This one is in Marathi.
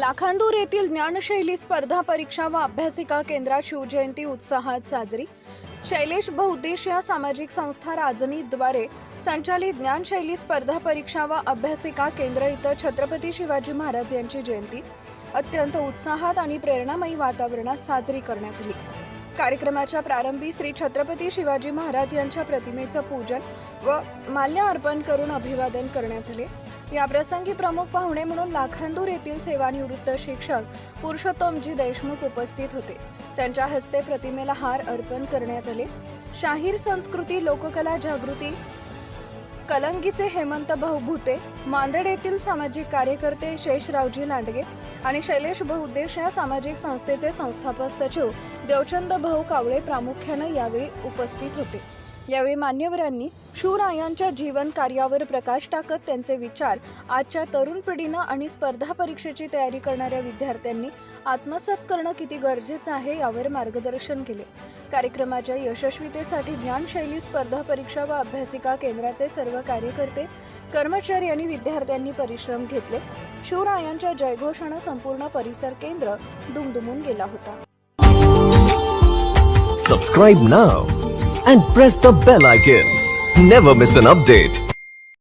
लाखांदूर येथील ज्ञानशैली स्पर्धा परीक्षा व अभ्यासिका केंद्रात शिवजयंती उत्साहात साजरी। शैलेश बहुउद्देशीय सामाजिक संस्था राजनीद्वारे संचालित ज्ञानशैली स्पर्धा परीक्षा व अभ्यासिका केंद्र इथं छत्रपती शिवाजी महाराज यांची जयंती अत्यंत उत्साहात आणि प्रेरणामयी वातावरणात साजरी करण्यात आली। कार्यक्रमाच्या प्रारंभी श्री छत्रपती शिवाजी महाराज यांच्या प्रतिमेचं पूजन व माल्य अर्पण करून अभिवादन करण्यात आले। या प्रसंगी प्रमुख पाहुणे म्हणून लाखांदूर येथील सेवानिवृत्त शिक्षक पुरुषोत्तमजी देशमुख उपस्थित होते। त्यांच्या हस्ते प्रतिमेला हार अर्पण करण्यात आले। शाहीर संस्कृती लोककला जागृती कलंगीचे हेमंत भाऊ भुते, मांदड येथील सामाजिक कार्यकर्ते शेषरावजी लांडगे आणि शैलेश बहुउद्देशीय सामाजिक संस्थेचे संस्थापक सचिव देवचंद भाऊ कावळे प्रामुख्याने यावेळी उपस्थित होते। यावेळी मान्यवरांनी शिवरायांच्या जीवन कार्यावर प्रकाश टाकत त्यांचे विचार आजच्या तरुण पिढीनं आणि स्पर्धा परीक्षेची तयारी करणाऱ्या विद्यार्थ्यांनी आत्मसात करणं किती गरजेचं आहे यावर मार्गदर्शन केले। कार्यक्रमाच्या यशस्वीतेसाठी ज्ञानशैली स्पर्धा परीक्षा व अभ्यासिका केंद्राचे सर्व कार्यकर्ते, कर्मचारी आणि विद्यार्थ्यांनी परिश्रम घेतले। शिवरायांच्या जयघोषानं संपूर्ण परिसर केंद्र दुमदुमून गेला होता। Subscribe now and press the bell icon. Never miss an update.